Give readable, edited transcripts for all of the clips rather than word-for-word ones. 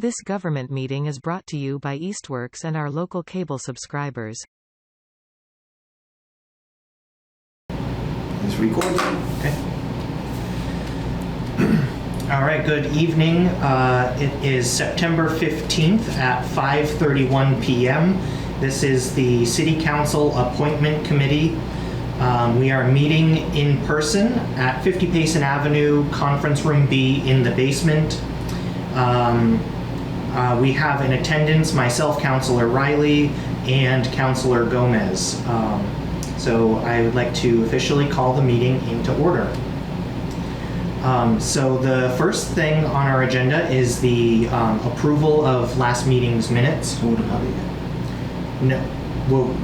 This government meeting is brought to you by Eastworks and our local cable subscribers. It's recording. Okay. All right, good evening. It is September 15th at 5:31 p.m. This is the City Council Appointment Committee. We are meeting in person at 50 Payson Avenue, Conference Room B in the basement. We have in attendance myself, Councillor Riley, and Councillor Gomez. So I would like to officially call the meeting into order. So the first thing on our agenda is the approval of last meeting's minutes. We don't have it yet. No,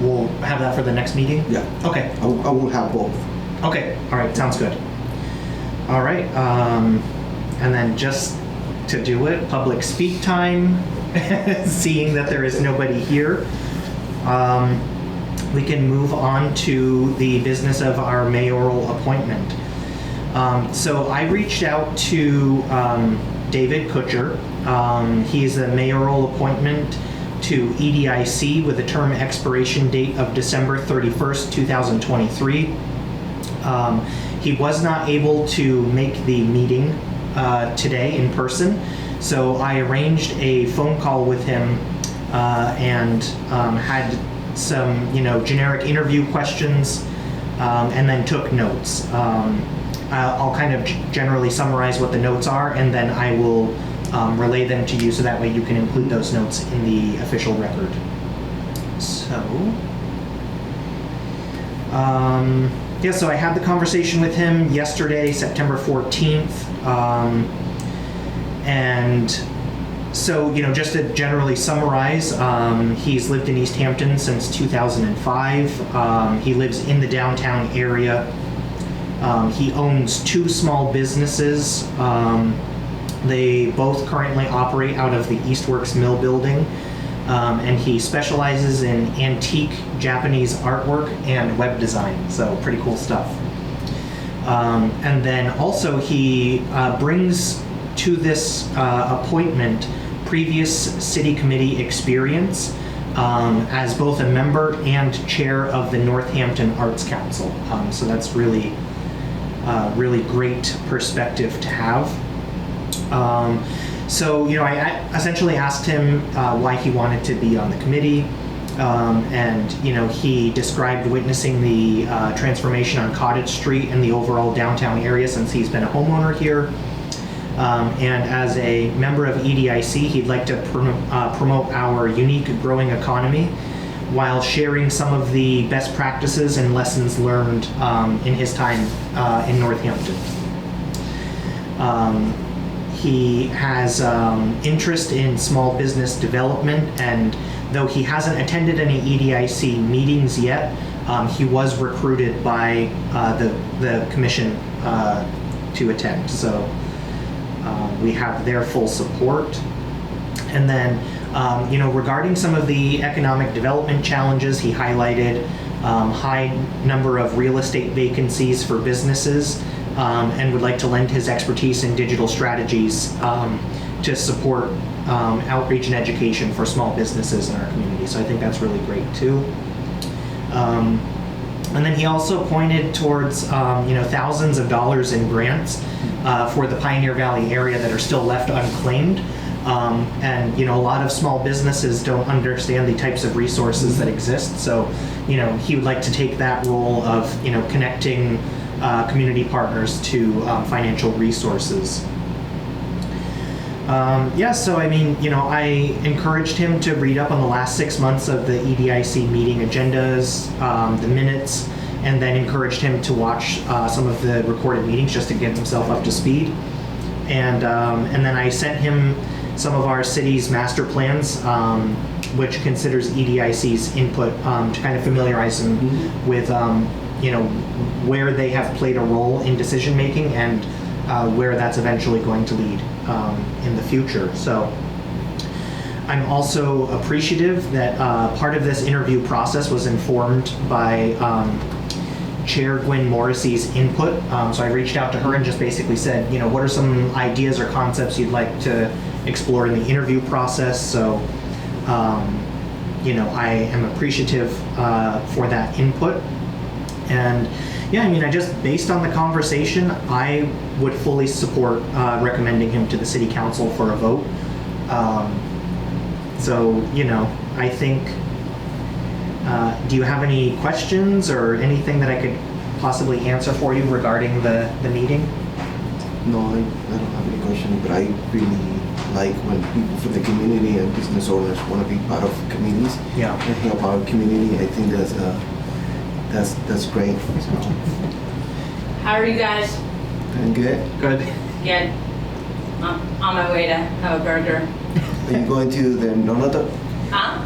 we'll have that for the next meeting? Yeah. Okay. I will have both. Okay, all right, sounds good. All right, and then just to do it, public speak time, seeing that there is nobody here. We can move on to the business of our mayoral appointment. So I reached out to David Kutcher. He is a mayoral appointment to EDIC with a term expiration date of December 31st, 2023. He was not able to make the meeting today in person, so I arranged a phone call with him and had some, generic interview questions, and then took notes. I'll kind of generally summarize what the notes are, and then I will relay them to you so that way you can include those notes in the official record. So, so I had the conversation with him yesterday, September 14th, and so, just to generally summarize, he's lived in Easthampton since 2005. He lives in the downtown area. He owns 2 small businesses. They both currently operate out of the Eastworks Mill building, and he specializes in antique Japanese artwork and web design, so pretty cool stuff. And then also he brings to this appointment previous city committee experience as both a member and chair of the Northampton Arts Council. So that's really great perspective to have. So, I essentially asked him why he wanted to be on the committee, and, he described witnessing the transformation on Cottage Street and the overall downtown area since he's been a homeowner here. And as a member of EDIC, he'd like to promote our unique growing economy while sharing some of the best practices and lessons learned in his time in Northampton. He has interest in small business development, and though he hasn't attended any EDIC meetings yet, he was recruited by the commission to attend. So we have their full support. And then, regarding some of the economic development challenges, he highlighted high number of real estate vacancies for businesses, and would like to lend his expertise in digital strategies to support outreach and education for small businesses in our community. So I think that's really great too. And then he also pointed towards, thousands of dollars in grants for the Pioneer Valley area that are still left unclaimed. And, a lot of small businesses don't understand the types of resources that exist. So, he would like to take that role of, connecting community partners to financial resources. So I encouraged him to read up on the last 6 months of the EDIC meeting agendas, the minutes, and then encouraged him to watch some of the recorded meetings just to get himself up to speed. And then I sent him some of our city's master plans, which considers EDIC's input to kind of familiarize him with, where they have played a role in decision making and where that's eventually going to lead in the future. So I'm also appreciative that part of this interview process was informed by Chair Gwen Morrissey's input. So I reached out to her and just basically said, what are some ideas or concepts you'd like to explored in the interview process. So, I am appreciative for that input. And yeah, I just based on the conversation, I would fully support recommending him to the city council for a vote. I think, do you have any questions or anything that I could possibly answer for you regarding the meeting? No, I don't have any question, but I really like when people from the community and business owners want to be part of communities Yeah. and help our community. I think that's great. So, How are you guys? doing good. Good. Good. I'm on my way to have a burger. Are you going to the Nonato? Huh?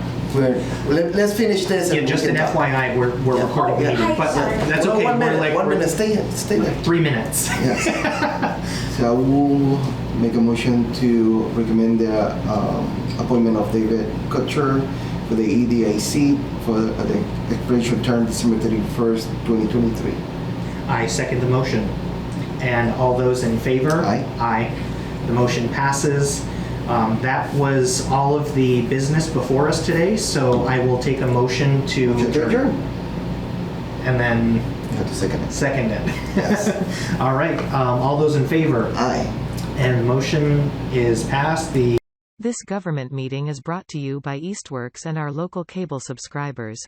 Let's finish this. Yeah, and just we an can talk. FYI, we're Yeah. recording the Yeah. meeting, but Sorry. that's Well, okay. 1 minute. We're 1 minute. Stay 3 minutes. Yes. So I will make a motion to recommend the appointment of David Kutcher for the EDIC for the expiration term December 31st, 2023. I second the motion. And all those in favor? Aye. Aye. The motion passes. That was all of the business before us today, so I will take a motion to Adjourn. and then You have to second it. second it. Yes. All right. All those in favor? Aye. And the motion is passed. This government meeting is brought to you by Eastworks and our local cable subscribers.